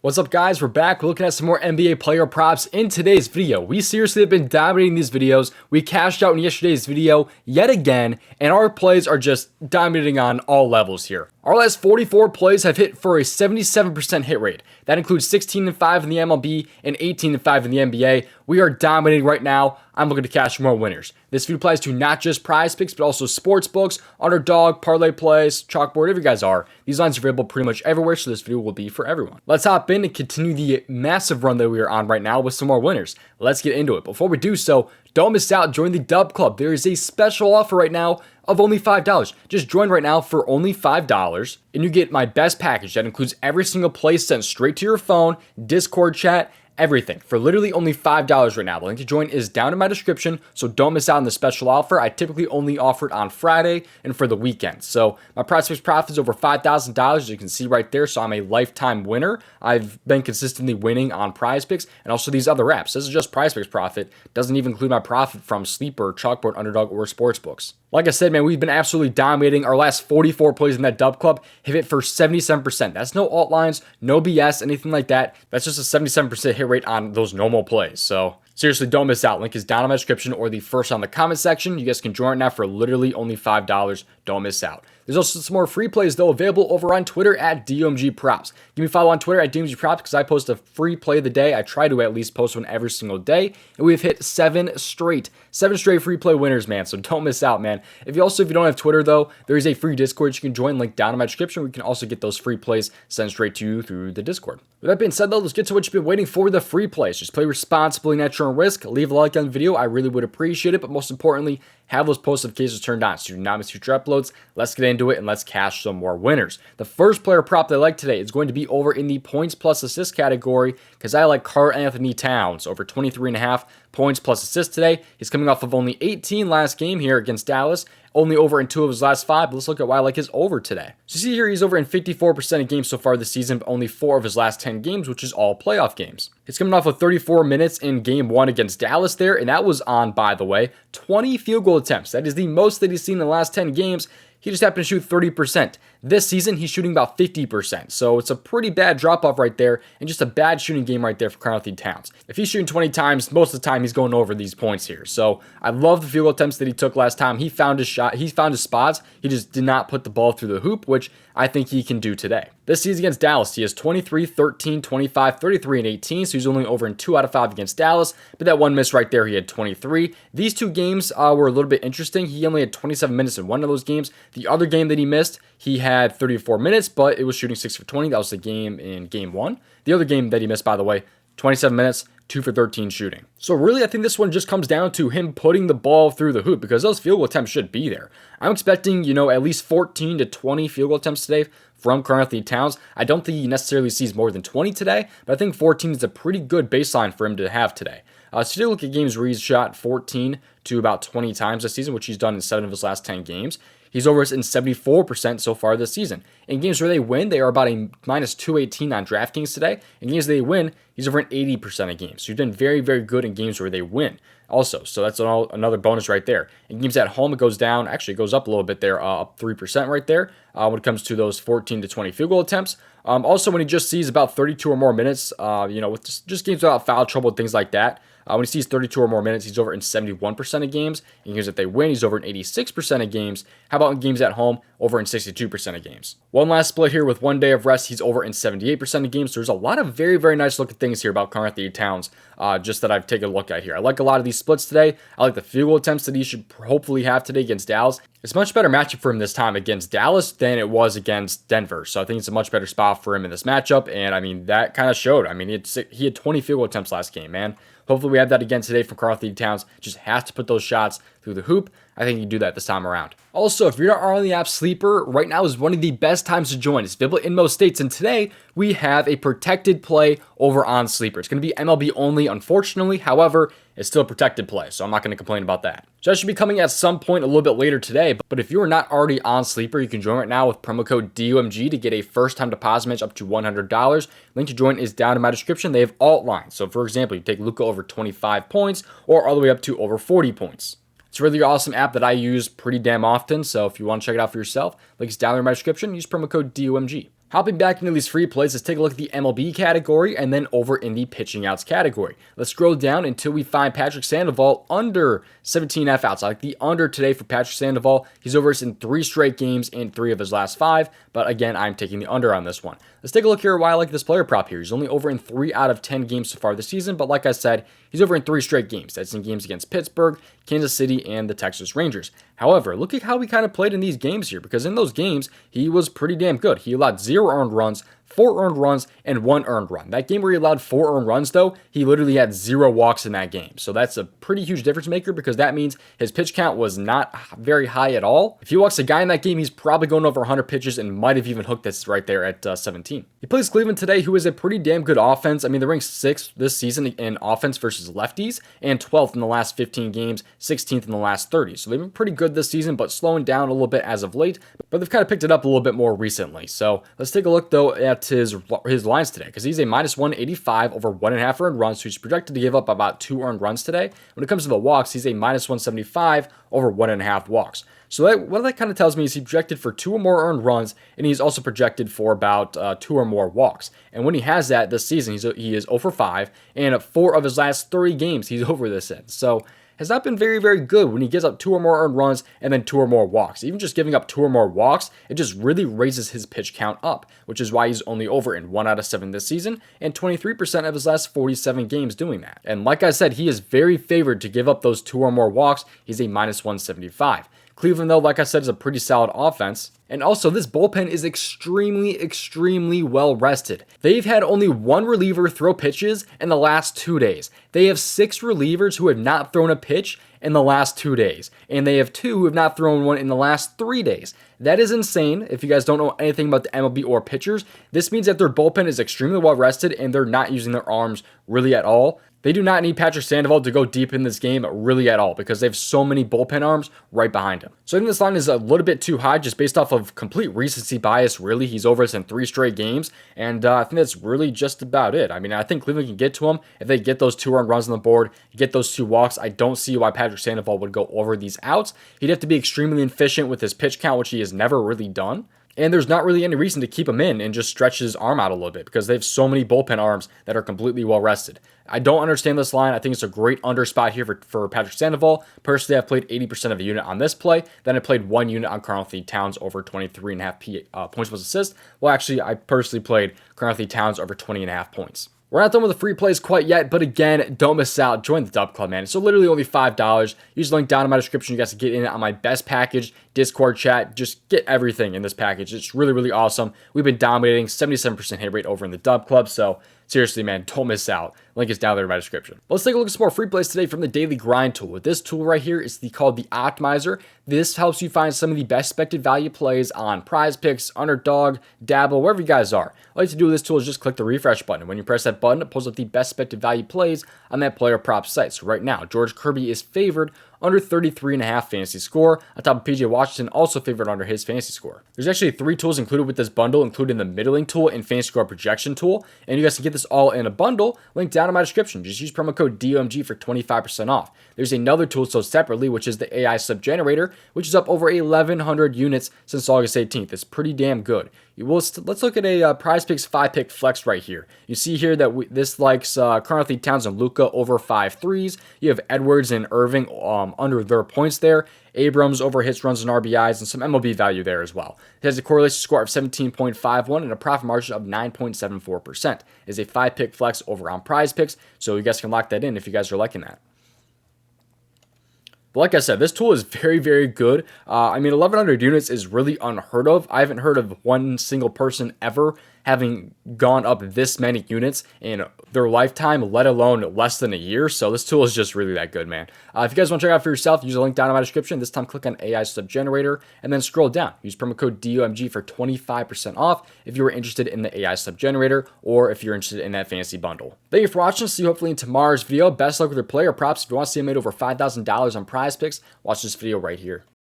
What's up, guys? We're back. We're looking at some more NBA player props in today's video. We seriously have been dominating these videos. We cashed out in yesterday's video yet again, and our plays are just dominating on all levels here. Our last 44 plays have hit for a 77% hit rate. That includes 16-5 in the MLB and 18-5 in the NBA. We are dominating right now. I'm looking to cash more winners. This video applies to not just Prizepicks, but also sportsbooks, UnderDog, parlay plays, chalkboard, whatever you guys are. These lines are available pretty much everywhere, so this video will be for everyone. Let's hop in and continue the massive run that we are on right now with some more winners. Let's get into it. Before we do so, don't miss out. Join the DubClub. There is a special offer right now of only $5. Just join right now for only $5, and you get my best package that includes every single play sent straight to your phone, Discord chat, everything for literally only $5 right now. The link to join is down in my description, so don't miss out on the special offer. I typically only offer it on Friday and for the weekend. So my Prizepicks profit is over $5,000, as you can see right there. So I'm a lifetime winner. I've been consistently winning on Prizepicks and also these other apps. This is just Prizepicks profit. Doesn't even include my profit from Sleeper, Chalkboard, Underdog, or Sportsbooks. Like I said, man, we've been absolutely dominating. Our last 44 plays in that DubClub have hit for 77%. That's no alt lines, no BS, anything like that. That's just a 77% hit rate on those normal plays. So seriously, don't miss out. Link is down in my description or the first on the comment section. You guys can join right now for literally only $5. Don't miss out. There's also some more free plays, though, available over on Twitter at DOMG Props. Give me a follow on Twitter at DOMG Props because I post a free play of the day. I try to at least post one every single day. And we've hit seven straight free play winners, man. So don't miss out, man. If you don't have Twitter, though, there is a free Discord you can join. Link down in my description. We can also get those free plays sent straight to you through the Discord. With that being said, though, let's get to what you've been waiting for, the free plays. Just play responsibly, at your own risk. Leave a like on the video. I really would appreciate it. But most importantly, have those post notifications turned on so you do not miss future uploads. Let's get into it and let's cash some more winners. The first player prop that I like today is going to be over in the points plus assists category because I like Karl-Anthony Towns over 23.5 points plus assists today. He's coming off of only 18 last game here against Dallas, only over in 2 of his last 5. But let's look at why I like his over today. So you see here, he's over in 54% of games so far this season, but only 4 of his last 10 games, which is all playoff games. He's coming off of 34 minutes in game 1 against Dallas there, and that was on, by the way, 20 field goal attempts. That is the most that he's seen in the last 10 games. He just happened to shoot 30%. This season, he's shooting about 50%. So it's a pretty bad drop-off right there, and just a bad shooting game right there for Karl-Anthony Towns. If he's shooting 20 times, most of the time he's going over these points here. So I love the field goal attempts that he took last time. He found his shot. He found his spots. He just did not put the ball through the hoop, which I think he can do today. This season against Dallas, he has 23, 13, 25, 33, and 18, so he's only over in 2 out of 5 against Dallas, but that one miss right there, he had 23. These 2 games were a little bit interesting. He only had 27 minutes in one of those games. The other game that he missed, he had 34 minutes, but it was shooting 6 for 20. That was the game in game 1. The other game that he missed, by the way, 27 minutes, 2 for 13 shooting. So really, I think this one just comes down to him putting the ball through the hoop because those field goal attempts should be there. I'm expecting, at least 14 to 20 field goal attempts today from Karl-Anthony Towns. I don't think he necessarily sees more than 20 today, but I think 14 is a pretty good baseline for him to have today. So today, look at games where he's shot 14 to about 20 times this season, which he's done in 7 of his last 10 games. He's over in 74% so far this season. In games where they win, they are about a minus 218 on Draftkings today. In games they win, he's over in 80% of games. So he's been very, very good in games where they win also. So that's another bonus right there. In games at home, it goes down. Actually, it goes up a little bit there, up 3% right there when it comes to those 14 to 20 field goal attempts. Also, when he just sees about 32 or more minutes, with just games without foul trouble, things like that. When he sees 32 or more minutes, he's over in 71% of games. In games that they win, he's over in 86% of games. How about in games at home? Over in 62% of games. One last split here with 1 day of rest. He's over in 78% of games. So there's a lot of very, very nice looking things here about Karl-Anthony Towns, just that I've taken a look at here. I like a lot of these splits today. I like the field goal attempts that he should hopefully have today against Dallas. It's a much better matchup for him this time against Dallas than it was against Denver. So I think it's a much better spot for him in this matchup. And I mean, that kind of showed. I mean, he had 20 field goal attempts last game, man. Hopefully we have that again today from Karl-Anthony Towns. Just has to put those shots through the hoop. I think you can do that this time around. Also, if you're not on the app Sleeper, right now is one of the best times to join. It's available in most states, and today we have a protected play over on Sleeper. It's going to be MLB only, unfortunately. However, it's still a protected play, so I'm not going to complain about that. So that should be coming at some point a little bit later today, but if you are not already on Sleeper, you can join right now with promo code DOMG to get a first-time deposit match up to $100. Link to join is down in my description. They have alt lines. So for example, you take Luka over 25 points or all the way up to over 40 points. It's a really awesome app that I use pretty damn often, so if you want to check it out for yourself, links down there in my description. Use promo code DOMG. Hopping back into these free plays, let's take a look at the MLB category and then over in the pitching outs category. Let's scroll down until we find Patrick Sandoval under 17.5 outs. I like the under today for Patrick Sandoval. He's over us in 3 straight games in 3 of his last 5, but again, I'm taking the under on this one. Let's take a look here at why I like this player prop here. He's only over in 3 out of 10 games so far this season, but like I said, he's over in 3 straight games. That's in games against Pittsburgh, Kansas City, and the Texas Rangers. However, look at how he kind of played in these games here, because in those games, he was pretty damn good. He allowed 0 earned runs, 4 earned runs, and 1 earned run. That game where he allowed 4 earned runs, though, he literally had 0 walks in that game. So that's a pretty huge difference maker, because that means his pitch count was not very high at all. If he walks a guy in that game, he's probably going over 100 pitches and might have even hooked this right there at 17. He plays Cleveland today, who is a pretty damn good offense. I mean, they're ranked 6th this season in offense versus lefties, and 12th in the last 15 games, 16th in the last 30. So they've been pretty good this season, but slowing down a little bit as of late, but they've kind of picked it up a little bit more recently. So let's take a look, though, at his lines today, because he's a minus 185 over 1.5 earned runs, so he's projected to give up about 2 earned runs today. When it comes to the walks, he's a minus 175 over 1.5 walks. So what that kind of tells me is he's projected for 2 or more earned runs, and he's also projected for about 2 or more walks. And when he has that this season, he is 0 for 5, and 4 of his last 30 games, he's over this in. So has not been very, very good when he gives up 2 or more earned runs and then 2 or more walks. Even just giving up 2 or more walks, it just really raises his pitch count up, which is why he's only over in 1 out of 7 this season and 23% of his last 47 games doing that. And like I said, he is very favored to give up those 2 or more walks. He's a minus 175. Cleveland, though, like I said, is a pretty solid offense. And also, this bullpen is extremely well rested. They've had only 1 reliever throw pitches in the last 2 days. They have 6 relievers who have not thrown a pitch in the last 2 days. And they have 2 who have not thrown one in the last 3 days. That is insane. If you guys don't know anything about the MLB or pitchers, this means that their bullpen is extremely well rested and they're not using their arms really at all. They do not need Patrick Sandoval to go deep in this game really at all, because they have so many bullpen arms right behind him. So I think this line is a little bit too high just based off of complete recency bias, really. He's over us in 3 straight games, and I think that's really just about it. I mean, I think Cleveland can get to him if they get those 2 earned runs on the board, get those 2 walks. I don't see why Patrick Sandoval would go over these outs. He'd have to be extremely efficient with his pitch count, which he has never really done. And there's not really any reason to keep him in and just stretch his arm out a little bit, because they have so many bullpen arms that are completely well rested. I don't understand this line. I think it's a great under spot here for Patrick Sandoval. Personally, I've played 80% of a unit on this play. Then I played 1 unit on Karl-Anthony Towns over 23.5 points plus assist. Well, actually, I personally played Karl-Anthony Towns over 20.5 points. We're not done with the free plays quite yet, but again, don't miss out. Join the DubClub, man. It's so literally only $5. Use the link down in my description. You guys can get in on my best package, Discord chat. Just get everything in this package. It's really awesome. We've been dominating, 77% hit rate over in the DubClub, so seriously, man, don't miss out. Link is down there in my description. Let's take a look at some more free plays today from the Daily Grind tool. This tool right here is called the Optimizer. This helps you find some of the best expected value plays on Prizepicks, UnderDog, Dabble, wherever you guys are. All you have to do with this tool is just click the refresh button. When you press that button, it pulls up the best expected value plays on that player prop site. So right now, George Kirby is favored under 33.5 fantasy score. On top of PJ Washington, also favored under his fantasy score. There's actually 3 tools included with this bundle, including the middling tool and fantasy score projection tool. And you guys can get this all in a bundle. Link down in my description. Just use promo code DOMG for 25% off. There's another tool sold separately, which is the AI sub generator, which is up over 1,100 units since August 18th. It's pretty damn good. Let's look at a Prizepicks 5-pick flex right here. You see here that this likes Karl-Anthony Towns and Luka over 5 threes. You have Edwards and Irving under their points there. Abrams over hits, runs, and RBIs, and some MLB value there as well. It has a correlation score of 17.51 and a profit margin of 9.74%. It is a 5-pick flex over on Prizepicks, so you guys can lock that in if you guys are liking that. But like I said, this tool is very good. I mean, 1,100 units is really unheard of. I haven't heard of one single person ever having gone up this many units in their lifetime, let alone less than a year. So this tool is just really that good, man. If you guys want to check it out for yourself, use the link down in my description. This time, click on AI Sub Generator and then scroll down. Use promo code DOMG for 25% off if you were interested in the AI Sub Generator or if you're interested in that fantasy bundle. Thank you for watching. See you hopefully in tomorrow's video. Best luck with your player props. If you want to see them made over $5,000 on Prizepicks, watch this video right here.